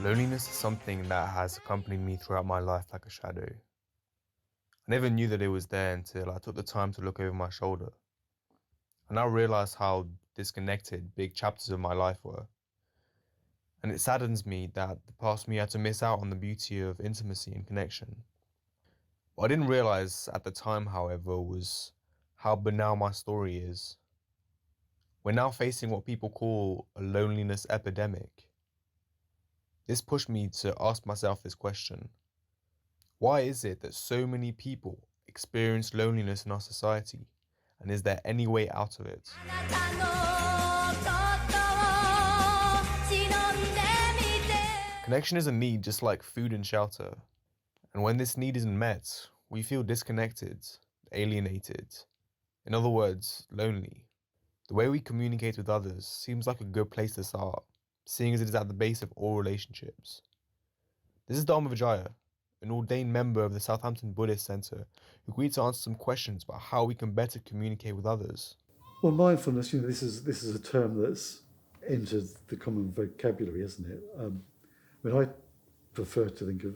Loneliness is something that has accompanied me throughout my life like a shadow. I never knew that it was there until I took the time to look over my shoulder. I now realize how disconnected big chapters of my life were. And it saddens me that the past me had to miss out on the beauty of intimacy and connection. What I didn't realize at the time, however, was how banal my story is. We're now facing what people call a loneliness epidemic. This pushed me to ask myself this question. Why is it that so many people experience loneliness in our society? And is there any way out of it? Connection is a need just like food and shelter. And when this need isn't met, we feel disconnected, alienated. In other words, lonely. The way we communicate with others seems like a good place to start, seeing as it is at the base of all relationships. This is Dharma Vijaya, an ordained member of the Southampton Buddhist Centre, who agreed to answer some questions about how we can better communicate with others. Well, mindfulness, this is a term that's entered the common vocabulary, isn't it? I prefer to think of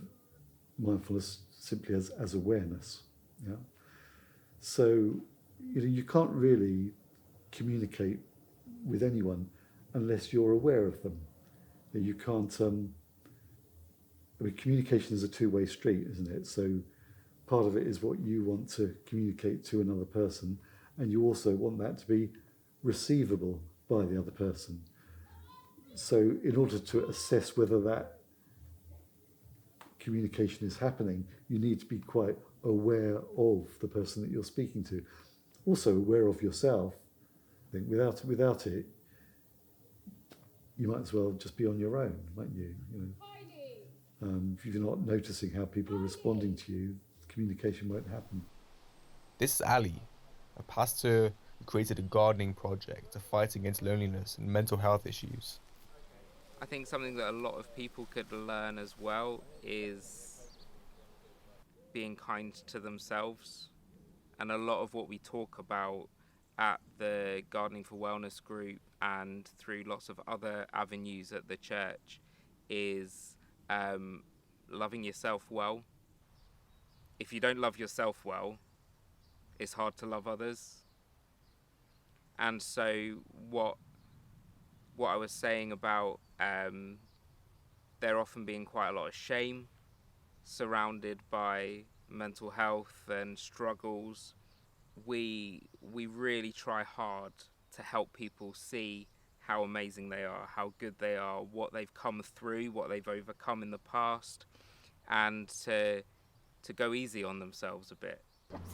mindfulness simply as awareness. Yeah. So, you can't really communicate with anyone unless you're aware of them. You can't. Communication is a two-way street, isn't it? So, part of it is what you want to communicate to another person, and you also want that to be receivable by the other person. So, in order to assess whether that communication is happening, you need to be quite aware of the person that you're speaking to. Also aware of yourself. I think without it, you might as well just be on your own, mightn't you? If you're not noticing how people are responding to you, communication won't happen. This is Ali, a pastor who created a gardening project to fight against loneliness and mental health issues. I think something that a lot of people could learn as well is being kind to themselves. And a lot of what we talk about at the Gardening for Wellness group and through lots of other avenues at the church is loving yourself well. If you don't love yourself well, it's hard to love others. And so what I was saying about there often being quite a lot of shame surrounded by mental health and struggles, we really try hard to help people see how amazing they are, how good they are, what they've come through, what they've overcome in the past, and to go easy on themselves a bit.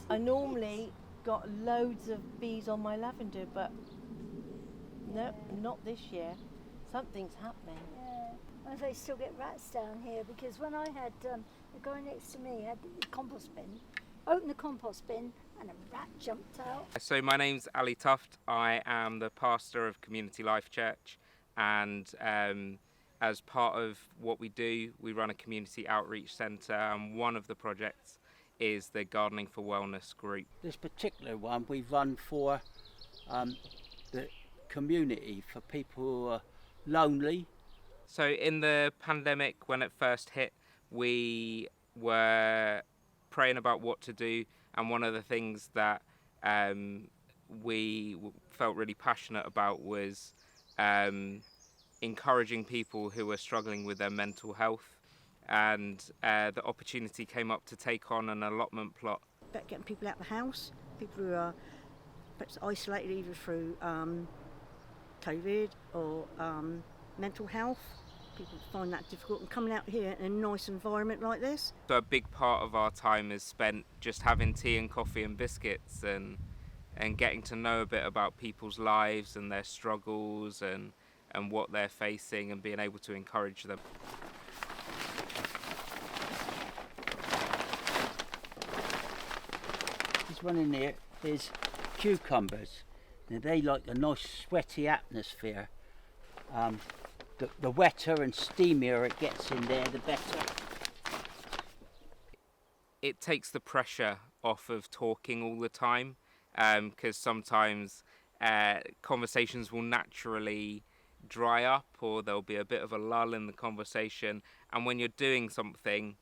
I normally got loads of bees on my lavender, but no, not this year. Something's happening. Yeah, and they still get rats down here because when I had the guy next to me had the compost bin, opened the compost bin and a rat jumped out. So my name's Ali Tuft. I am the pastor of Community Life Church, and as part of what we do, we run a community outreach centre, and one of the projects is the Gardening for Wellness group. This particular one we run for the community, for people who are lonely. So in the pandemic, when it first hit, we were praying about what to do, and one of the things that we felt really passionate about was encouraging people who were struggling with their mental health, and the opportunity came up to take on an allotment plot. About getting people out of the house, people who are perhaps isolated either through COVID or mental health. People find that difficult, and coming out here in a nice environment like this. So a big part of our time is spent just having tea and coffee and biscuits and getting to know a bit about people's lives and their struggles and what they're facing, and being able to encourage them. This one in here is cucumbers. Now they like a nice sweaty atmosphere. The wetter and steamier it gets in there, the better. It takes the pressure off of talking all the time, because sometimes conversations will naturally dry up, or there'll be a bit of a lull in the conversation. And when you're doing something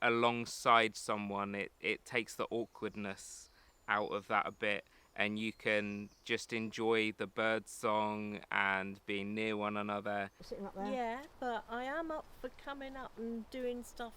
alongside someone, it takes the awkwardness out of that a bit, and you can just enjoy the bird song and being near one another. Sitting up there. Yeah, but I am up for coming up and doing stuff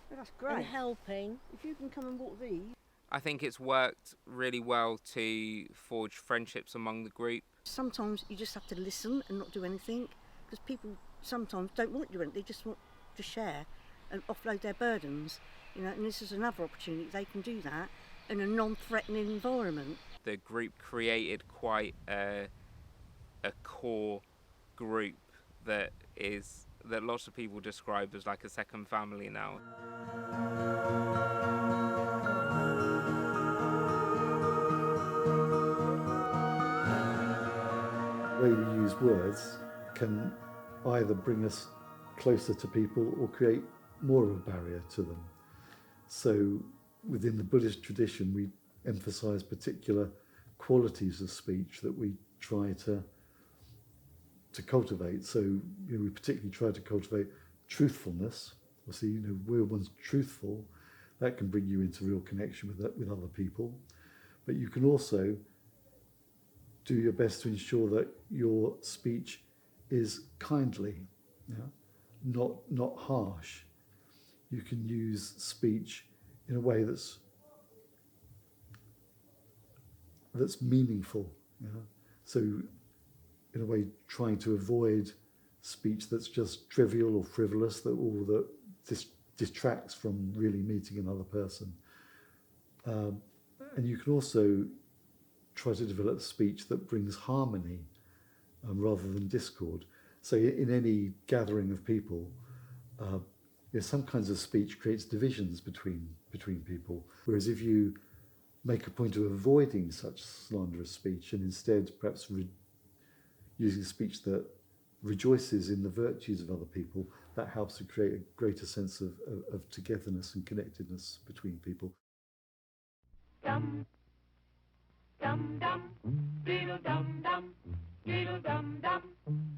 Oh, that's and great. helping. If you can come and walk these. I think it's worked really well to forge friendships among the group. Sometimes you just have to listen and not do anything, because people sometimes don't want to do anything, they just want to share and offload their burdens, you know, and this is another opportunity they can do that in a non-threatening environment. The group created quite a core group that lots of people describe as like a second family now. The way we use words can either bring us closer to people or create more of a barrier to them. So within the Buddhist tradition, we emphasize particular qualities of speech that we try to cultivate. So, you know, we particularly try to cultivate truthfulness. Obviously, you know, where one's truthful, that can bring you into real connection with other people. But you can also do your best to ensure that your speech is kindly, not harsh. You can use speech in a way that's meaningful. So, in a way, trying to avoid speech that's just trivial or frivolous, that distracts from really meeting another person. And you can also try to develop speech that brings harmony rather than discord. So in any gathering of people, some kinds of speech creates divisions between people. Whereas if you make a point of avoiding such slanderous speech and instead perhaps using speech that rejoices in the virtues of other people, that helps to create a greater sense of togetherness and connectedness between people. Dum, dum, dum, diddle dum dum, diddle dum dum,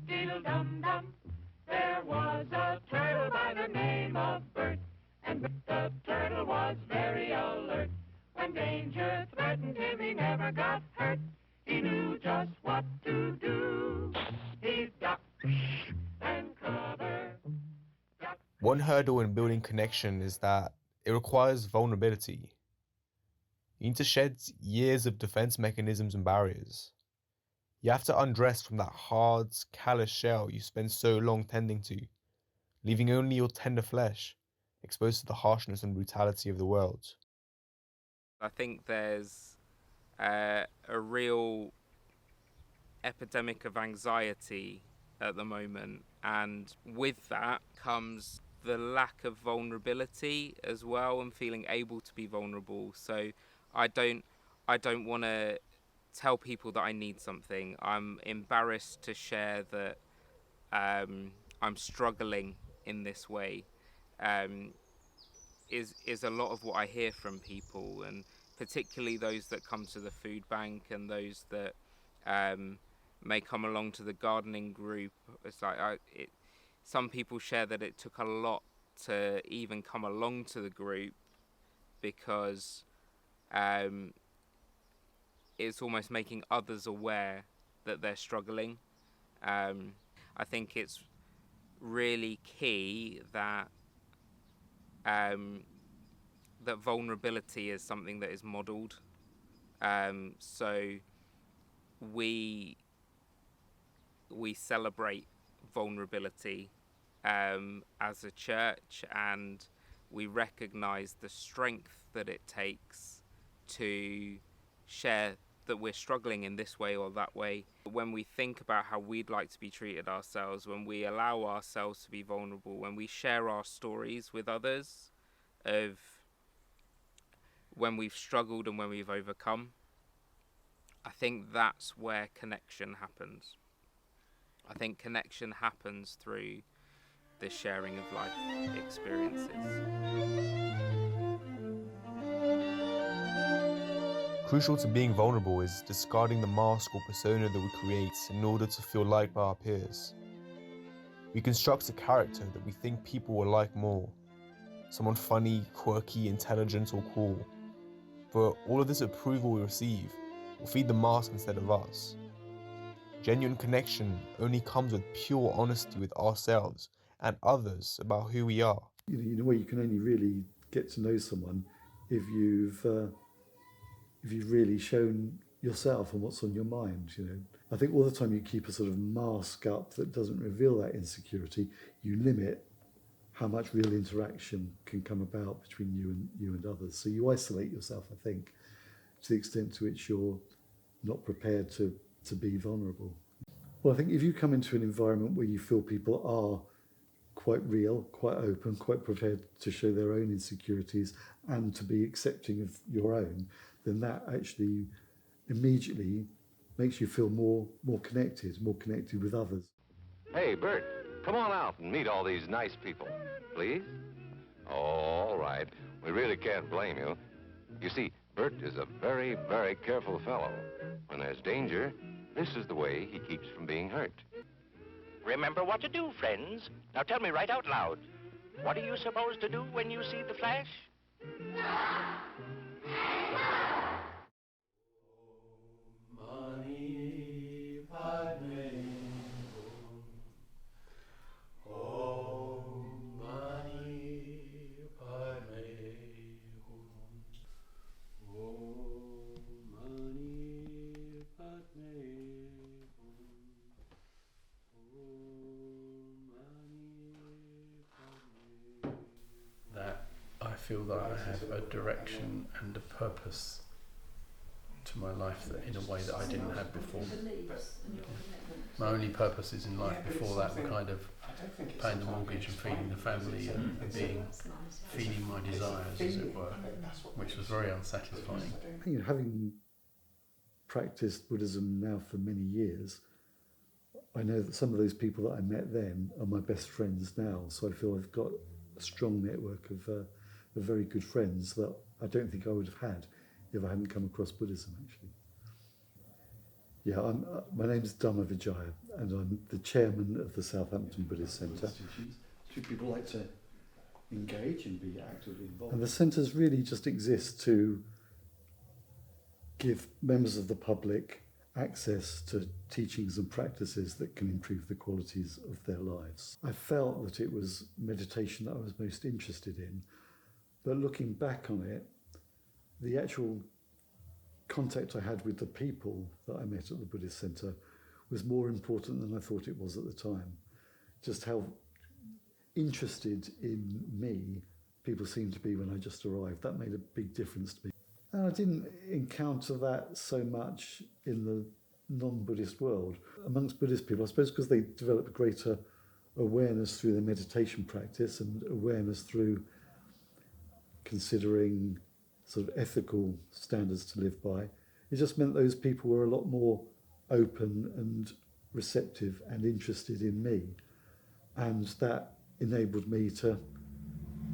diddle dum dum. There was a turtle by the name of Bert, and the turtle was very alert. When danger threatened him, he never got hurt. He knew just what to do. He ducked and covered. One hurdle in building connection is that it requires vulnerability. You need to shed years of defense mechanisms and barriers. You have to undress from that hard, callous shell you spend so long tending to, leaving only your tender flesh exposed to the harshness and brutality of the world. I think there's a real epidemic of anxiety at the moment, and with that comes the lack of vulnerability as well, and feeling able to be vulnerable. So I don't want to tell people that I need something. I'm embarrassed to share that I'm struggling in this way. Is a lot of what I hear from people, and particularly those that come to the food bank and those that may come along to the gardening group. It's like some people share that it took a lot to even come along to the group, because it's almost making others aware that they're struggling. I think it's really key that that vulnerability is something that is modelled. So we celebrate vulnerability as a church, and we recognise the strength that it takes to share that we're struggling in this way or that way. When we think about how we'd like to be treated ourselves, when we allow ourselves to be vulnerable, when we share our stories with others of when we've struggled and when we've overcome, I think that's where connection happens. I think connection happens through the sharing of life experiences. Crucial to being vulnerable is discarding the mask or persona that we create in order to feel liked by our peers. We construct a character that we think people will like more. Someone funny, quirky, intelligent, or cool. But all of this approval we receive will feed the mask instead of us. Genuine connection only comes with pure honesty with ourselves and others about who we are. In a way, you can only really get to know someone if you've really shown yourself and what's on your mind. I think all the time you keep a sort of mask up that doesn't reveal that insecurity, you limit how much real interaction can come about between you and others. So you isolate yourself, I think, to the extent to which you're not prepared to be vulnerable. Well, I think if you come into an environment where you feel people are quite real, quite open, quite prepared to show their own insecurities and to be accepting of your own, then that actually immediately makes you feel more connected with others. Hey, Bert, come on out and meet all these nice people, please. Oh, all right. We really can't blame you. You see, Bert is a very, very careful fellow. When there's danger, this is the way he keeps from being hurt. Remember what to do, friends. Now tell me right out loud. What are you supposed to do when you see the flash? I feel that I have a direction and a purpose to my life that in a way that I didn't have before. My only purposes in life before that were kind of paying the mortgage and feeding the family and feeding my desires, as it were, which was very unsatisfying. Having practiced Buddhism now for many years, I know that some of those people that I met then are my best friends now, so I feel I've got a strong network of very good friends that I don't think I would have had if I hadn't come across Buddhism, actually. Yeah, my name's Dhamma Vijaya, and I'm the chairman of the Southampton Buddhist Centre. Should people like to engage and be actively involved? And the centres really just exist to give members of the public access to teachings and practices that can improve the qualities of their lives. I felt that it was meditation that I was most interested in, but looking back on it, the actual contact I had with the people that I met at the Buddhist Centre was more important than I thought it was at the time. Just how interested in me people seemed to be when I just arrived. That made a big difference to me. And I didn't encounter that so much in the non-Buddhist world. Amongst Buddhist people, I suppose because they develop a greater awareness through their meditation practice and awareness through considering sort of ethical standards to live by, it just meant those people were a lot more open and receptive and interested in me. And that enabled me to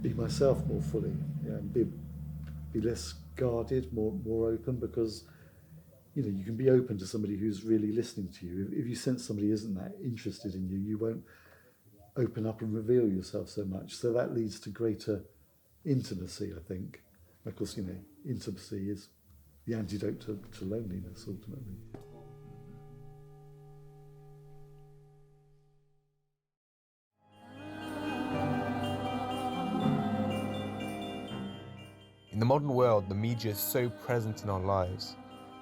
be myself more fully, and be less guarded, more open, because you can be open to somebody who's really listening to you. If you sense somebody isn't that interested in you, you won't open up and reveal yourself so much. So that leads to greater intimacy, I think. Of course, intimacy is the antidote to loneliness, ultimately. In the modern world, the media is so present in our lives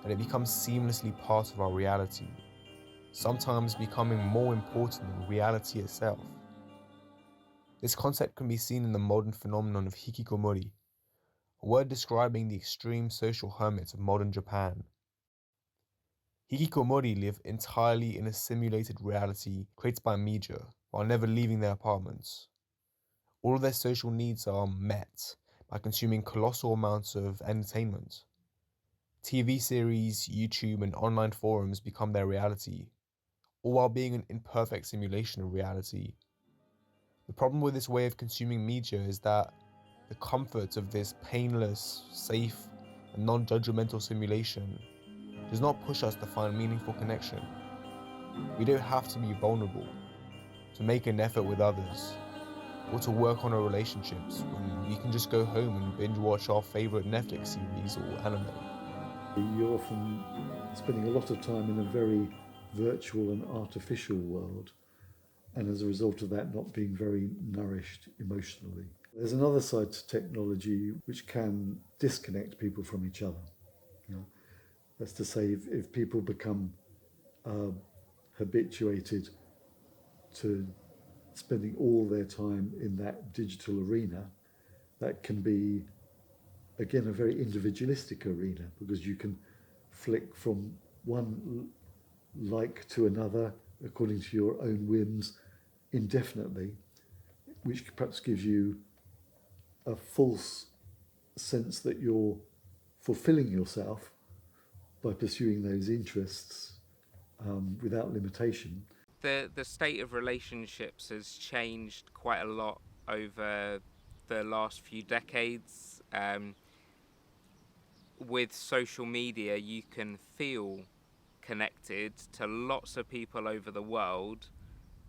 that it becomes seamlessly part of our reality, sometimes becoming more important than reality itself. This concept can be seen in the modern phenomenon of hikikomori, a word describing the extreme social hermits of modern Japan. Hikikomori live entirely in a simulated reality created by media while never leaving their apartments. All of their social needs are met by consuming colossal amounts of entertainment. TV series, YouTube, and online forums become their reality, all while being an imperfect simulation of reality. The problem with this way of consuming media is that the comfort of this painless, safe, a non-judgmental simulation, does not push us to find meaningful connection. We don't have to be vulnerable, to make an effort with others, or to work on our relationships when we can just go home and binge watch our favourite Netflix series or anime. You're often spending a lot of time in a very virtual and artificial world, and as a result of that, not being very nourished emotionally. There's another side to technology which can disconnect people from each other. You know? That's to say, if people become habituated to spending all their time in that digital arena, that can be, again, a very individualistic arena, because you can flick from one like to another according to your own whims indefinitely, which perhaps gives you a false sense that you're fulfilling yourself by pursuing those interests without limitation. The state of relationships has changed quite a lot over the last few decades. With social media, you can feel connected to lots of people over the world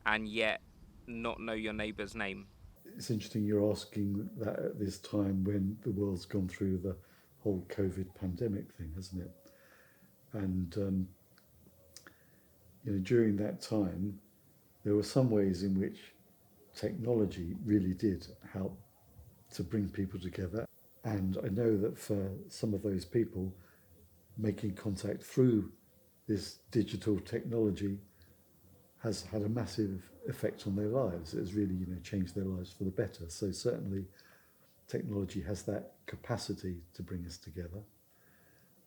and yet not know your neighbour's name. It's interesting you're asking that at this time when the world's gone through the whole COVID pandemic thing, hasn't it? And during that time, there were some ways in which technology really did help to bring people together. And I know that for some of those people, making contact through this digital technology has had a massive effect on their lives. It has really, changed their lives for the better. So certainly technology has that capacity to bring us together.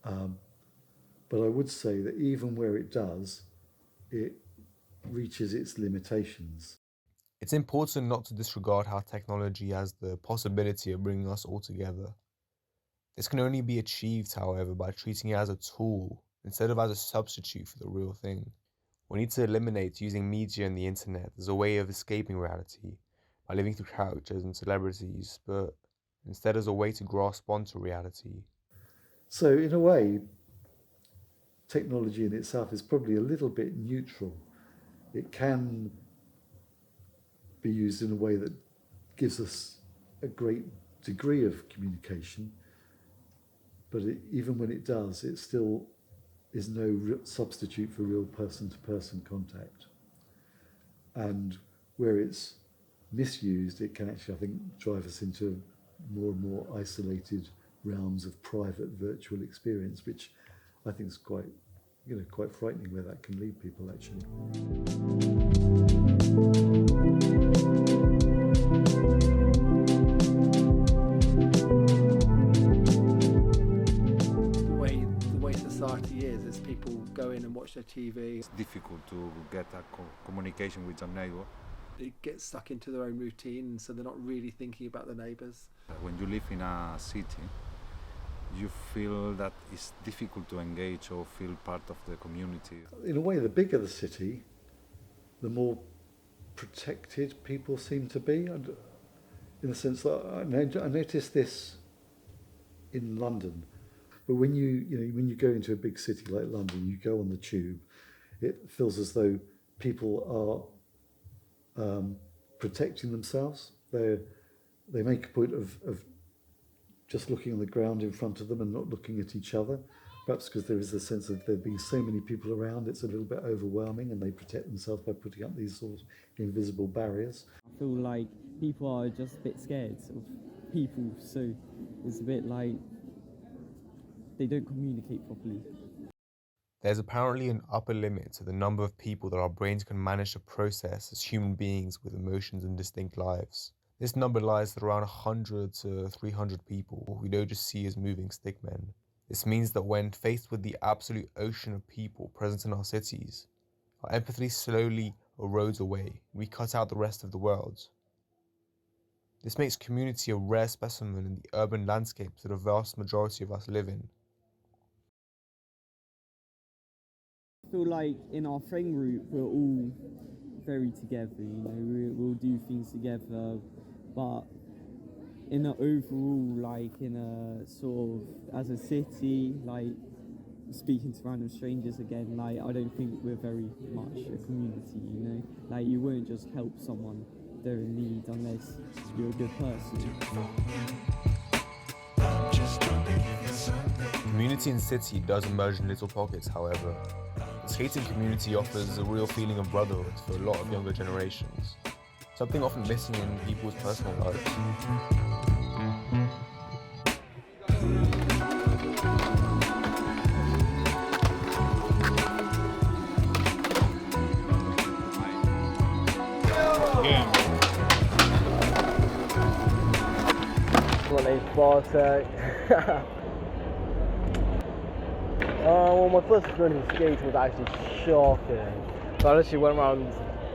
But I would say that even where it does, it reaches its limitations. It's important not to disregard how technology has the possibility of bringing us all together. This can only be achieved, however, by treating it as a tool instead of as a substitute for the real thing. We need to eliminate using media and the internet as a way of escaping reality by living through characters and celebrities, but instead as a way to grasp onto reality. So in a way, technology in itself is probably a little bit neutral. It can be used in a way that gives us a great degree of communication, but even when it does, it still is no substitute for real person-to-person contact. And where it's misused, it can actually, I think, drive us into more and more isolated realms of private virtual experience, which I think is quite frightening where that can lead people, actually. The way society is people go in and watch their TV. It's difficult to get a communication with a neighbor. They get stuck into their own routine, so they're not really thinking about the neighbours. When you live in a city, you feel that it's difficult to engage or feel part of the community. In a way, the bigger the city, the more protected people seem to be. And in the sense that I noticed this in London, but when you go into a big city like London, you go on the tube, it feels as though people are protecting themselves. They make a point of just looking on the ground in front of them and not looking at each other, perhaps because there is a sense of there being so many people around, it's a little bit overwhelming, and they protect themselves by putting up these sort of invisible barriers. I feel like people are just a bit scared of people, so it's a bit like they don't communicate properly. There's apparently an upper limit to the number of people that our brains can manage to process as human beings with emotions and distinct lives. This number lies at around 100 to 300 people we don't just see as moving stickmen. This means that when faced with the absolute ocean of people present in our cities, our empathy slowly erodes away and we cut out the rest of the world. This makes community a rare specimen in the urban landscapes that a vast majority of us live in. I feel like in our friend group we're all very together, we'll do things together, but in a overall, like in a sort of, as a city, like speaking to random strangers again, like I don't think we're very much a community, you know? Like you won't just help someone they're in need unless you're a good person. Community in city does emerge in little pockets, however. The skating community offers a real feeling of brotherhood for a lot of younger generations, something often missing in people's personal lives. My name's Bartek. Well, my first experience with skating was actually shocking. So I literally went around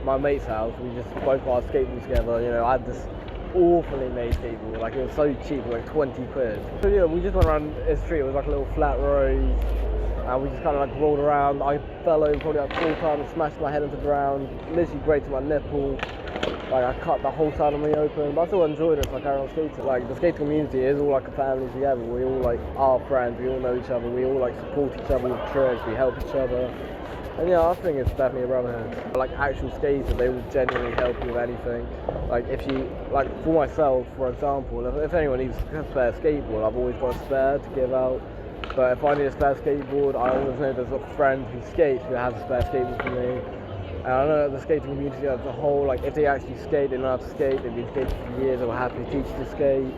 my mate's house. We just both got our skateboards together. You know, I had this awfully made skateboard. Like it was so cheap, like 20 quid. So yeah, we just went around the street. It was like a little flat road, and we just kind of like rolled around. I fell over probably like 4 times, smashed my head into the ground, literally grated my nipple. Like I cut the whole side of me open, but I still enjoyed it, so I carried on skating. Like the skating community is all like a family together. We all like are friends, we all know each other, we all like support each other with tricks, we help each other. And yeah, I think it's definitely a brotherhood. Like actual skaters, they will genuinely help you with anything. Like if you, like for myself, for example, if anyone needs a spare skateboard, I've always got a spare to give out. But if I need a spare skateboard, I always know there's a friend who skates who has a spare skateboard for me. And I know that the skating community as a whole, like if they actually skate, they know how to skate, they've been skating for years, they were happy to teach you to skate.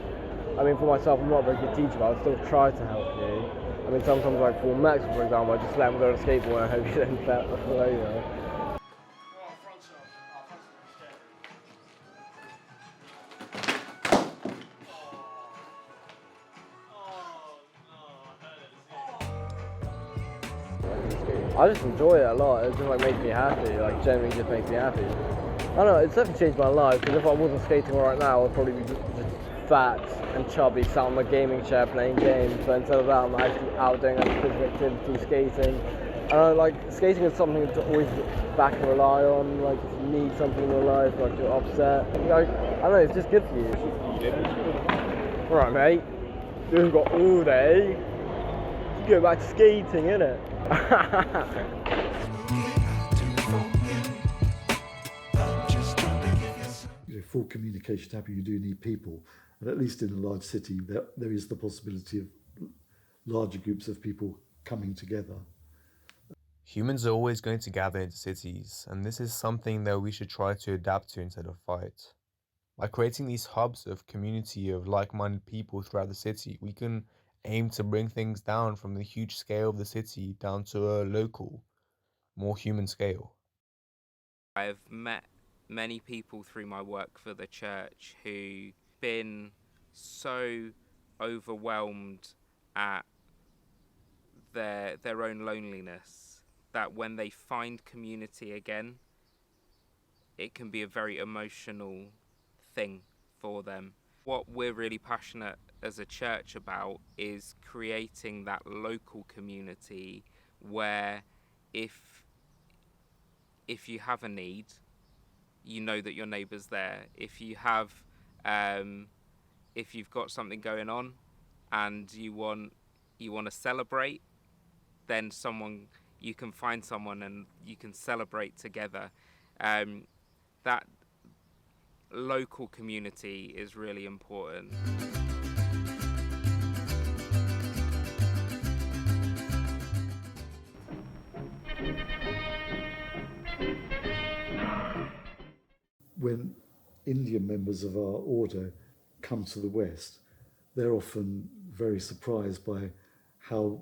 I mean, for myself, I'm not a very good teacher, but I still try to help you. I mean, sometimes like for Max, for example, I just let him go on a skateboard and I hope he doesn't fall over. I just enjoy it a lot. It just like makes me happy. Like genuinely just makes me happy. I don't know. It's definitely changed my life because if I wasn't skating right now, I'd probably be just fat and chubby, sat on my gaming chair playing games. But instead of that, I'm actually out doing a physical activity, skating. And I like skating is something to always back and rely on. Like if you need something in your life, like you're upset. Like I don't know. It's just good for you. Right, mate. We've got all day. Let's go back to skating, innit? For communication to happen, you do need people, and at least in a large city, there is the possibility of larger groups of people coming together. Humans are always going to gather into cities, and this is something that we should try to adapt to instead of fight. By creating these hubs of community of like-minded people throughout the city, we can aim to bring things down from the huge scale of the city down to a local, more human scale. I've met many people through my work for the church who've been so overwhelmed at their own loneliness that when they find community again, it can be a very emotional thing for them. What we're really passionate as a church about is creating that local community where if you have a need, you know that your neighbour's there. If you have, if you've got something going on, and you want to celebrate, then you can find someone and you can celebrate together. That local community is really important. When Indian members of our order come to the West, they're often very surprised by how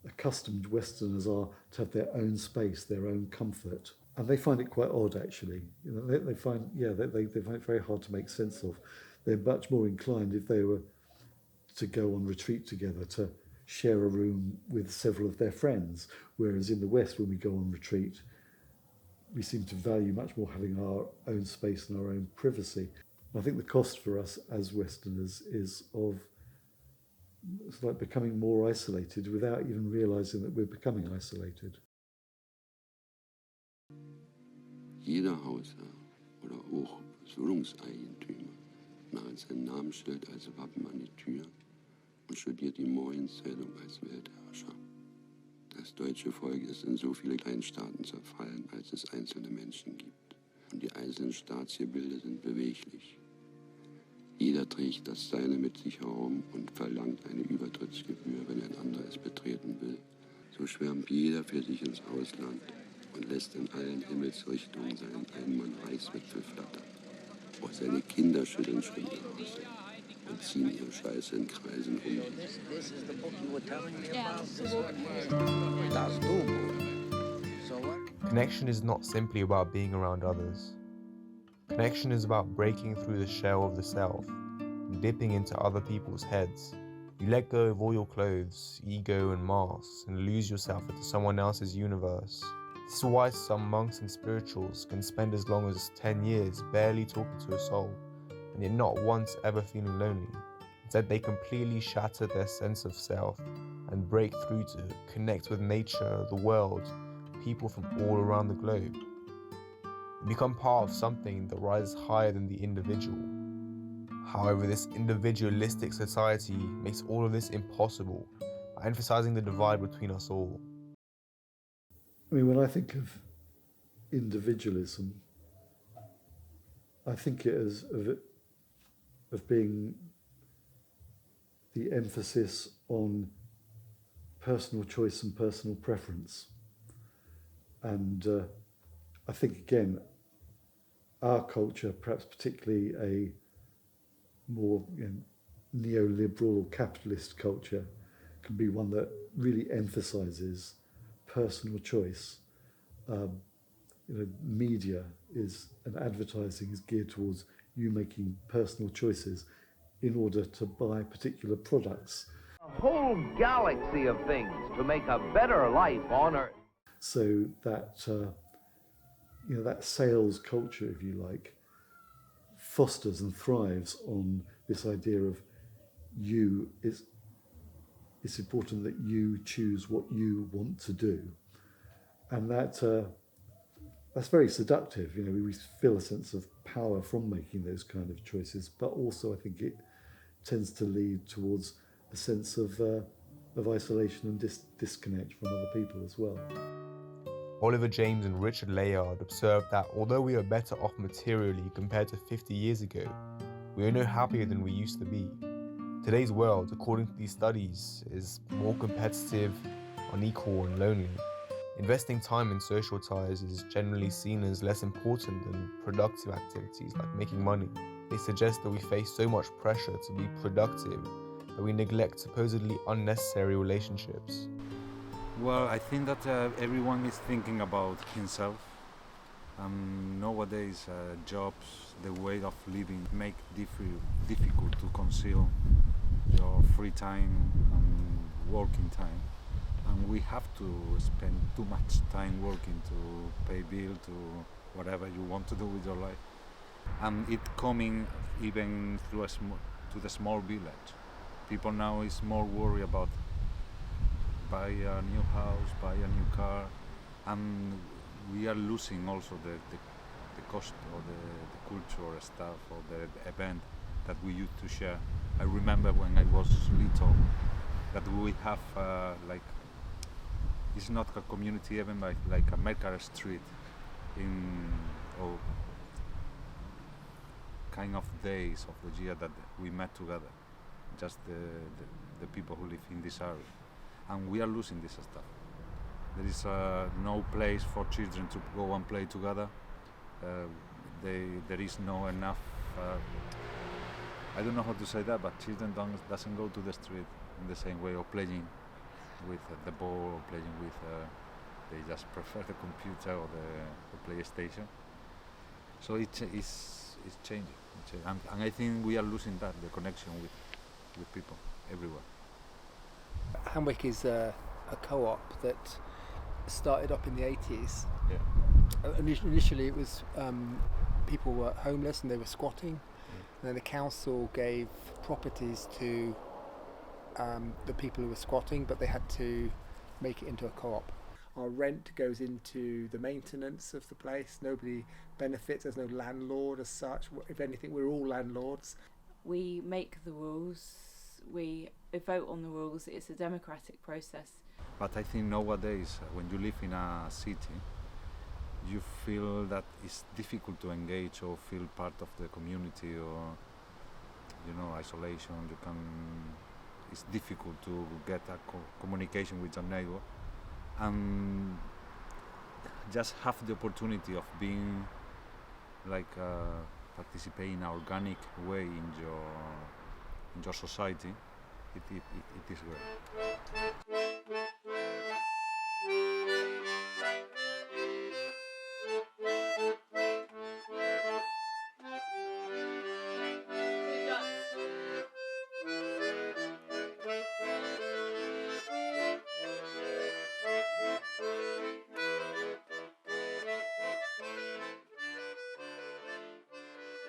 accustomed Westerners are to have their own space, their own comfort. And they find it quite odd, actually. You know, they find it very hard to make sense of. They're much more inclined, if they were to go on retreat together, to share a room with several of their friends. Whereas in the West, when we go on retreat, we seem to value much more having our own space and our own privacy. I think the cost for us as Westerners is of it's like becoming more isolated without even realising that we're becoming isolated. Jeder Hausherr oder auch Wohnungseigentümer malt sein Namensschild als Wappen an die Tür und studiert die Moorhinzählung als Weltherrscher. Das deutsche Volk ist in so viele Kleinstaaten zerfallen, als es einzelne Menschen gibt. Und die einzelnen Staatsgebilde sind beweglich. Jeder trägt das Seine mit sich herum und verlangt eine Übertrittsgebühr, wenn ein anderer es betreten will. So schwärmt jeder für sich ins Ausland und lässt in allen Himmelsrichtungen seinen Einmann-Reichswipfel flattern. Auch seine Kinder schütteln schon die Nase und ziehen ihre Scheiße in Kreisen um. Connection is not simply about being around others. Connection is about breaking through the shell of the self and dipping into other people's heads. You let go of all your clothes, ego and masks and lose yourself into someone else's universe. This is why some monks and spirituals can spend as long as 10 years barely talking to a soul and yet not once ever feeling lonely. Instead, they completely shatter their sense of self and break through to connect with nature, the world, people from all around the globe. You become part of something that rises higher than the individual. However, this individualistic society makes all of this impossible by emphasizing the divide between us all. I mean, when I think of individualism, I think it as of being the emphasis on personal choice and personal preference. And I think, again, our culture, perhaps particularly a more neoliberal or capitalist culture, can be one that really emphasizes personal choice. Media and advertising is geared towards you making personal choices in order to buy particular products. A whole galaxy of things to make a better life on Earth. So that that sales culture, if you like, fosters and thrives on this idea of it's important that you choose what you want to do, and that's very seductive. We feel a sense of power from making those kind of choices, but also I think it tends to lead towards a sense of isolation and disconnect from other people as well. Oliver James and Richard Layard observed that although we are better off materially compared to 50 years ago, we are no happier than we used to be. Today's world, according to these studies, is more competitive, unequal and lonely. Investing time in social ties is generally seen as less important than productive activities like making money. They suggest that we face so much pressure to be productive that we neglect supposedly unnecessary relationships. Well, I think that everyone is thinking about himself. Nowadays, jobs, the way of living make difficult to conceal your free time and working time. And we have to spend too much time working to pay bill, to whatever you want to do with your life. And it coming even through to the small village. People now is more worried about buy a new house, buy a new car, and we are losing also the cost or the cultural stuff or the event that we used to share. I remember when I was little that we have it's not a community event like a Mercar Street or kind of days of the year that we met together, just the people who live in this area. And we are losing this stuff. There is no place for children to go and play together. There is no enough. I don't know how to say that, but children doesn't go to the street in the same way, or playing with the ball, or playing with. They just prefer the computer or the PlayStation. So it's changing. And I think we are losing that, the connection with people everywhere. Hamwick is a co-op that started up in the 80s. Yeah. Initially it was people were homeless and they were squatting. And then the council gave properties to the people who were squatting, but they had to make it into a co-op. Our rent goes into the maintenance of the place. Nobody benefits. There's no landlord as such. If anything, we're all landlords. We make the rules, we vote on the rules, it's a democratic process. But I think nowadays, when you live in a city, you feel that it's difficult to engage or feel part of the community, or isolation. It's difficult to get a communication with your neighbor, and just have the opportunity of being participate in an organic way in your society. It is great.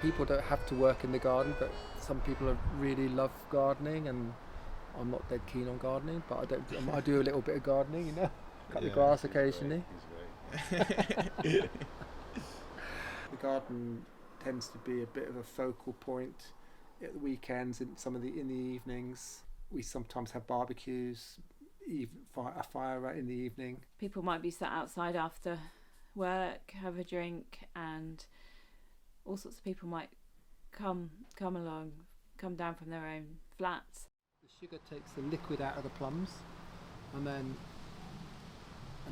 People don't have to work in the garden, but some people really love gardening, and I'm not dead keen on gardening, but I do a little bit of gardening, cut the grass occasionally. The garden tends to be a bit of a focal point at the weekends, in the evenings. We sometimes have barbecues, a fire in the evening. People might be sat outside after work, have a drink, and all sorts of people might come down from their own flats. The sugar takes the liquid out of the plums, and then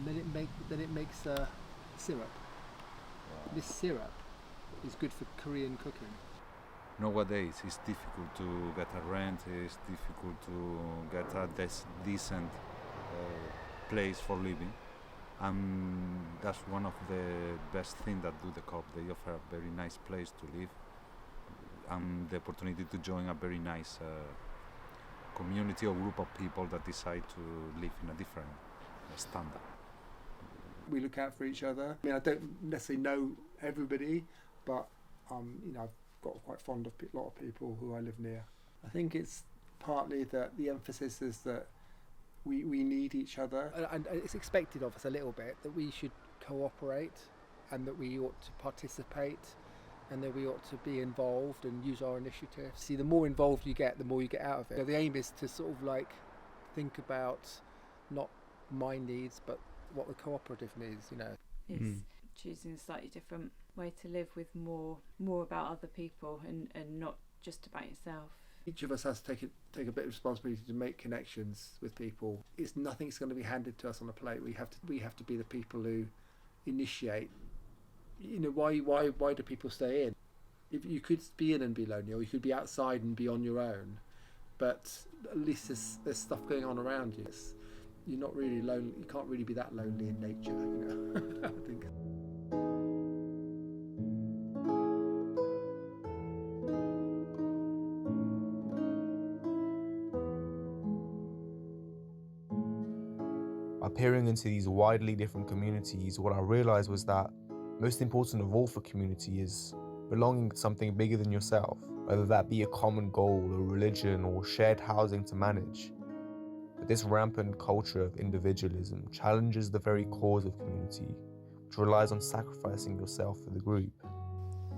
it makes a syrup. Wow. This syrup is good for Korean cooking. Nowadays, it's difficult to get a rent. It's difficult to get a decent place for living. And that's one of the best things that do the Co-op. They offer a very nice place to live and the opportunity to join a very nice community or group of people that decide to live in a different standard. We look out for each other. I mean, I don't necessarily know everybody, but I've got quite fond of a lot of people who I live near. I think it's partly that the emphasis is that we need each other, and it's expected of us a little bit that we should cooperate, and that we ought to participate, and that we ought to be involved and use our initiative. See, the more involved you get, the more you get out of it. So the aim is to sort of think about not my needs, but what the cooperative needs. It's choosing a slightly different way to live, with more about other people and not just about yourself. Each of us has to take a bit of responsibility to make connections with people. Nothing's going to be handed to us on a plate. We have to be the people who initiate. Why do people stay in? If you could be in and be lonely, or you could be outside and be on your own, but at least there's stuff going on around you. You're not really lonely. You can't really be that lonely in nature, I think. By peering into these widely different communities, what I realized was that most important of all for community is belonging to something bigger than yourself, whether that be a common goal, a religion, or shared housing to manage. But this rampant culture of individualism challenges the very cause of community, which relies on sacrificing yourself for the group.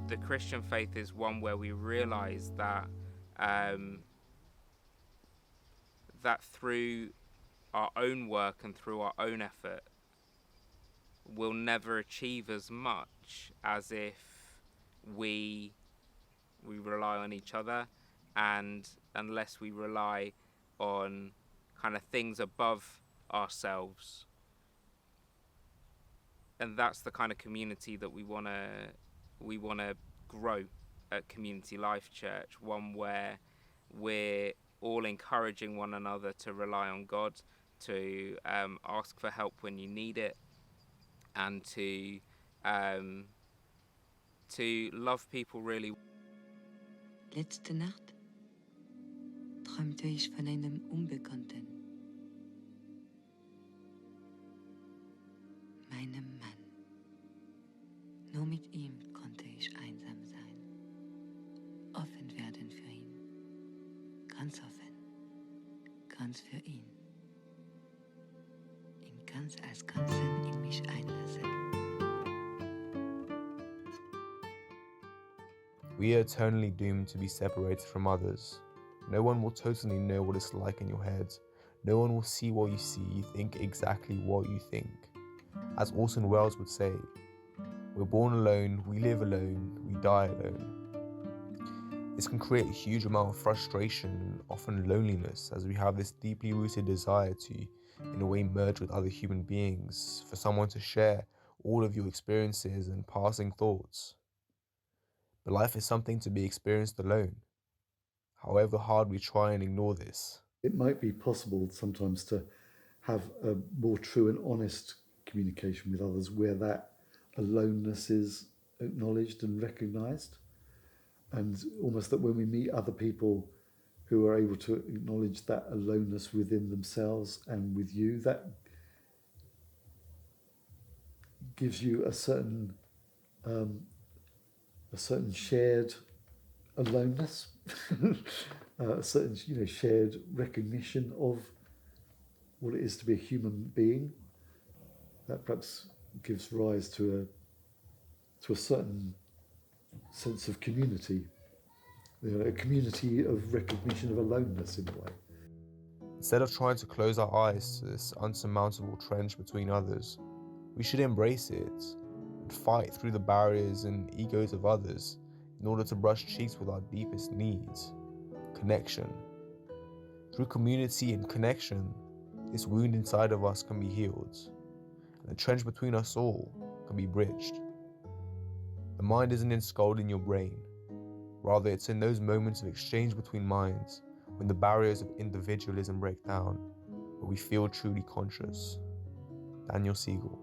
The Christian faith is one where we realize that that through our own work and through our own effort, we'll never achieve as much as if we rely on each other, and unless we rely on kind of things above ourselves. And that's the kind of community that we want to grow at Community Life Church, one where we're all encouraging one another to rely on God, to ask for help when you need it, and to love people really. Letzte Nacht träumte ich von einem Unbekannten, meinem Mann. Nur mit ihm konnte ich einsam sein, offen werden für ihn, ganz offen, ganz für ihn. Ganz als Ganzen in mich einlassen. We are eternally doomed to be separated from others. No one will totally know what it's like in your head. No one will see what you see, think exactly what you think. As Orson Welles would say, we're born alone, we live alone, we die alone. This can create a huge amount of frustration and often loneliness, as we have this deeply rooted desire to, in a way, merge with other human beings, for someone to share all of your experiences and passing thoughts. But life is something to be experienced alone, however hard we try and ignore this. It might be possible sometimes to have a more true and honest communication with others where that aloneness is acknowledged and recognised, and almost that when we meet other people who are able to acknowledge that aloneness within themselves and with you, that gives you a certain shared aloneness, a certain shared recognition of what it is to be a human being. That perhaps gives rise to a certain sense of community, a community of recognition of aloneness in a way. Instead of trying to close our eyes to this unsurmountable trench between others, we should embrace it and fight through the barriers and egos of others in order to brush cheeks with our deepest needs: connection. Through community and connection, this wound inside of us can be healed, and the trench between us all can be bridged. The mind isn't installed in your brain. Rather, it's in those moments of exchange between minds, when the barriers of individualism break down, where we feel truly conscious. Daniel Siegel.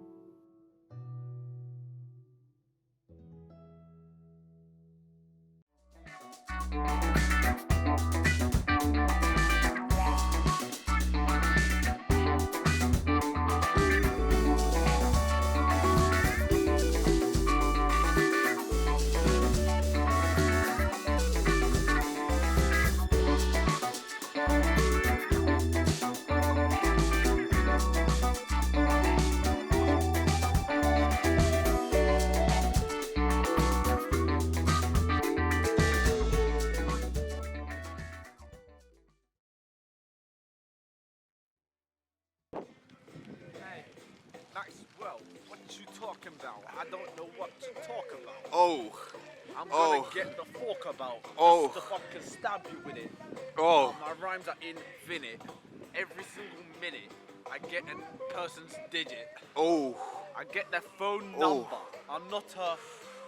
Maxwell, what you talking about? I don't know what to talk about. Oh. I'm gonna get the fork about. Oh. The fuck can stab you with it. Oh. My rhymes are infinite. Every single minute, I get a person's digit. Oh. I get their phone Oh. number. I'm not a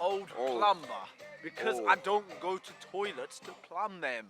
old plumber because Oh. I don't go to toilets to plumb them.